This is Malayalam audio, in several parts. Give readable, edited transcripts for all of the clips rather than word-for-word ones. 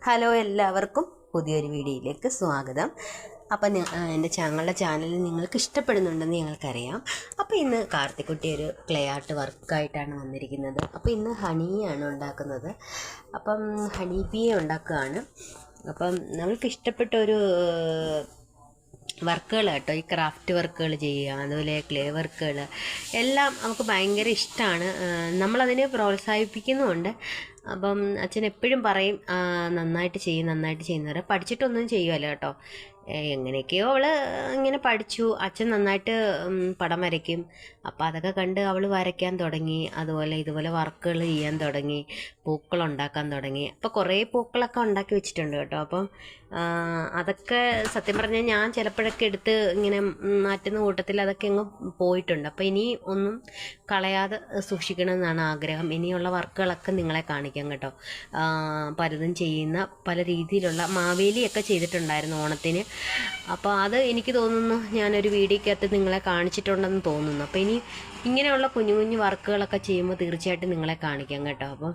ഹലോ, എല്ലാവർക്കും പുതിയൊരു വീഡിയോയിലേക്ക് സ്വാഗതം. അപ്പം എൻ്റെ ചാനൽ നിങ്ങൾക്ക് ഇഷ്ടപ്പെടുന്നുണ്ടെന്ന് ഞങ്ങൾക്കറിയാം. അപ്പോൾ ഇന്ന് കാർത്തിക്കുട്ടി ഒരു ക്ലേ ആർട്ട് വർക്കായിട്ടാണ് വന്നിരിക്കുന്നത്. അപ്പോൾ ഇന്ന് ഹണിയാണ് ഉണ്ടാക്കുന്നത്. അപ്പം ഹണി ബീയെ ഉണ്ടാക്കുകയാണ്. അപ്പം നമ്മൾക്ക് ഇഷ്ടപ്പെട്ട ഒരു വർക്കുകൾ കേട്ടോ, ഈ ക്രാഫ്റ്റ് വർക്കുകൾ ചെയ്യുക, അതുപോലെ ക്ലേ വർക്കുകൾ എല്ലാം നമുക്ക് ഭയങ്കര ഇഷ്ടമാണ്. നമ്മളതിനെ പ്രോത്സാഹിപ്പിക്കുന്നുമുണ്ട്. അപ്പം അച്ഛൻ എപ്പോഴും പറയും നന്നായിട്ട് ചെയ്യുന്നവരെ പഠിച്ചിട്ടൊന്നും ചെയ്യുമല്ലോ കേട്ടോ. എങ്ങനെയൊക്കെയോ അവൾ ഇങ്ങനെ പഠിച്ചു. അച്ഛൻ നന്നായിട്ട് പടം വരയ്ക്കും. അപ്പോൾ അതൊക്കെ കണ്ട് അവൾ വരയ്ക്കാൻ തുടങ്ങി. ഇതുപോലെ വർക്കുകൾ ചെയ്യാൻ തുടങ്ങി, പൂക്കളുണ്ടാക്കാൻ തുടങ്ങി. അപ്പോൾ കുറേ പൂക്കളൊക്കെ ഉണ്ടാക്കി വെച്ചിട്ടുണ്ട് കേട്ടോ. അപ്പം അതൊക്കെ സത്യം പറഞ്ഞാൽ ഞാൻ ചിലപ്പോഴൊക്കെ എടുത്ത് ഇങ്ങനെ മാറ്റുന്ന കൂട്ടത്തിൽ അതൊക്കെ അങ്ങ് പോയിട്ടുണ്ട്. അപ്പോൾ ഇനി ഒന്നും കളയാതെ സൂക്ഷിക്കണമെന്നാണ് ആഗ്രഹം. ഇനിയുള്ള വർക്കുകളൊക്കെ നിങ്ങളെ കാണിക്കാം കേട്ടോ. പലതും ചെയ്യുന്ന പല രീതിയിലുള്ള മാവേലിയൊക്കെ ചെയ്തിട്ടുണ്ടായിരുന്നു ഓണത്തിന്. അപ്പോൾ അത് എനിക്ക് തോന്നുന്നു ഞാനൊരു വീഡിയോക്കകത്ത് നിങ്ങളെ കാണിച്ചിട്ടുണ്ടെന്ന് തോന്നുന്നു. അപ്പോൾ ഇനി ഇങ്ങനെയുള്ള കുഞ്ഞു കുഞ്ഞു വർക്കുകളൊക്കെ ചെയ്യുമ്പോൾ തീർച്ചയായിട്ടും നിങ്ങളെ കാണിക്കാം കേട്ടോ. അപ്പം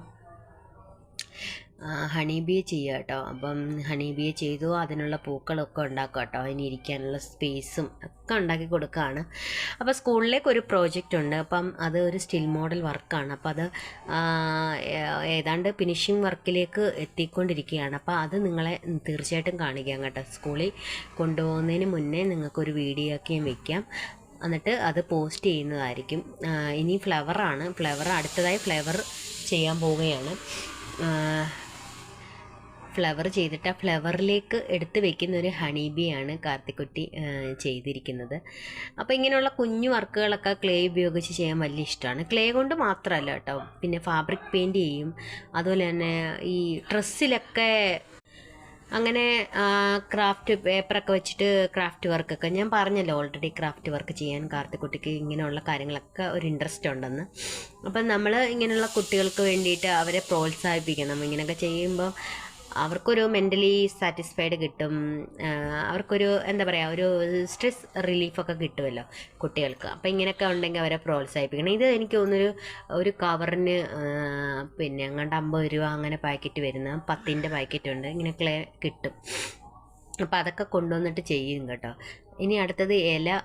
ഹണി ബീ ചെയ്യുക കേട്ടോ. അപ്പം ഹണി ബീ ചെയ്തു, അതിനുള്ള പൂക്കളൊക്കെ ഉണ്ടാക്കുക കേട്ടോ. അതിന് ഇരിക്കാനുള്ള സ്പേസും ഒക്കെ ഉണ്ടാക്കി കൊടുക്കുകയാണ്. അപ്പോൾ സ്കൂളിലേക്ക് ഒരു പ്രോജക്റ്റ് ഉണ്ട്. അപ്പം അത് ഒരു സ്റ്റിൽ മോഡൽ വർക്കാണ്. അപ്പോൾ അത് ഏതാണ്ട് ഫിനിഷിങ് വർക്കിലേക്ക് എത്തിക്കൊണ്ടിരിക്കുകയാണ്. അപ്പോൾ അത് നിങ്ങളെ തീർച്ചയായിട്ടും കാണിക്കാം കേട്ടോ. സ്കൂളിൽ കൊണ്ടുപോകുന്നതിന് മുന്നേ നിങ്ങൾക്കൊരു വീഡിയോ ആക്കിയും വയ്ക്കാം. എന്നിട്ട് അത് പോസ്റ്റ് ചെയ്യുന്നതായിരിക്കും. ഇനി അടുത്തതായി ഫ്ലവർ ചെയ്യാൻ പോവുകയാണ്. ഫ്ലവർ ചെയ്തിട്ട് ആ ഫ്ലവറിലേക്ക് എടുത്ത് വെക്കുന്ന ഒരു ഹണി ബീ ആണ് കാർത്തിക്കുട്ടി ചെയ്തിരിക്കുന്നത്. അപ്പോൾ ഇങ്ങനെയുള്ള കുഞ്ഞു വർക്കുകളൊക്കെ ക്ലേ ഉപയോഗിച്ച് ചെയ്യാൻ വലിയ ഇഷ്ടമാണ്. ക്ലേ കൊണ്ട് മാത്രമല്ല കേട്ടോ, പിന്നെ ഫാബ്രിക് പെയിൻറ് ചെയ്യും. അതുപോലെ തന്നെ ഈ ഡ്രസ്സിലൊക്കെ അങ്ങനെ ക്രാഫ്റ്റ് പേപ്പറൊക്കെ വെച്ചിട്ട് ക്രാഫ്റ്റ് വർക്കൊക്കെ ഞാൻ പറഞ്ഞല്ലോ ഓൾറെഡി. ക്രാഫ്റ്റ് വർക്ക് ചെയ്യാൻ കാർത്തിക്കുട്ടിക്ക് ഇങ്ങനെയുള്ള കാര്യങ്ങളൊക്കെ ഒരു ഇൻട്രസ്റ്റ് ഉണ്ടെന്ന്. അപ്പം നമ്മൾ ഇങ്ങനെയുള്ള കുട്ടികൾക്ക് വേണ്ടിയിട്ട് അവരെ പ്രോത്സാഹിപ്പിക്കണം. ഇങ്ങനെയൊക്കെ ചെയ്യുമ്പോൾ അവർക്കൊരു മെൻ്റലി സാറ്റിസ്ഫൈഡ് കിട്ടും. അവർക്കൊരു എന്താ പറയുക, ഒരു സ്ട്രെസ് റിലീഫൊക്കെ കിട്ടുമല്ലോ കുട്ടികൾക്ക്. അപ്പോൾ ഇങ്ങനെയൊക്കെ ഉണ്ടെങ്കിൽ അവരെ പ്രോത്സാഹിപ്പിക്കണം. ഇത് എനിക്ക് തോന്നുന്നൊരു ഒരു കവറിന് പിന്നെ അങ്ങോട്ട് 50 രൂപ അങ്ങനെ പാക്കറ്റ് വരുന്ന 10ൻ്റെ പാക്കറ്റുണ്ട്. ഇങ്ങനെ ക്ലേ കിട്ടും. അപ്പോൾ അതൊക്കെ കൊണ്ടുവന്നിട്ട് ചെയ്യും കേട്ടോ. ഇനി അടുത്തത് ഇല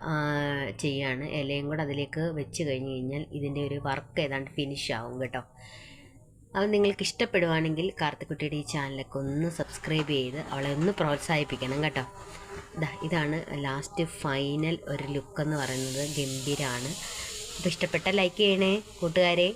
ചെയ്യാണ്. ഇലയും കൂടെ അതിലേക്ക് വെച്ച് കഴിഞ്ഞ് കഴിഞ്ഞാൽ ഇതിൻ്റെ ഒരു വർക്ക് ഏതാണ്ട് ഫിനിഷ് ആവും കേട്ടോ. അത് നിങ്ങൾക്ക് ഇഷ്ടപ്പെടുവാണെങ്കിൽ കാർത്തിക്കുട്ടിയുടെ ഈ ചാനലൊക്കെ ഒന്ന് സബ്സ്ക്രൈബ് ചെയ്ത് അവളെ ഒന്ന് പ്രോത്സാഹിപ്പിക്കണം കേട്ടോ. ഇതാണ് ലാസ്റ്റ് ഫൈനൽ ഒരു ലുക്കെന്ന് പറയുന്നത്. ഗംഭീരമാണ്. അപ്പോൾ ഇഷ്ടപ്പെട്ട ലൈക്ക് ചെയ്യണേ കൂട്ടുകാരെ.